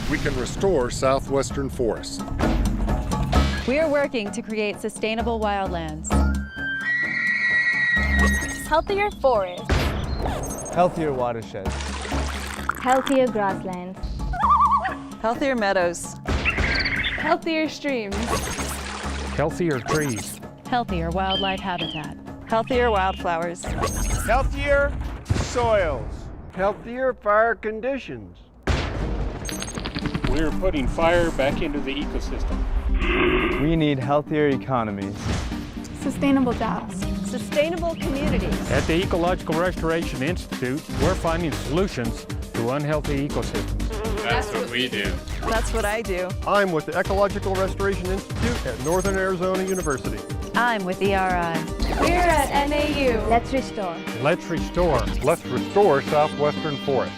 we can restore southwestern forests. We are working to create sustainable wildlands. Healthier forests. Healthier watersheds. Healthier grasslands. Healthier meadows. Healthier streams. Healthier trees. Healthier wildlife habitat. Healthier wildflowers. Healthier soils. Healthier fire conditions. We're putting fire back into the ecosystem. We need healthier economies. Sustainable jobs. Sustainable communities. At the Ecological Restoration Institute, we're finding solutions to unhealthy ecosystems. That's what we do. That's what I do. I'm with the Ecological Restoration Institute at Northern Arizona University. I'm with ERI. We're at NAU. Let's restore. Let's restore. Let's restore southwestern forests.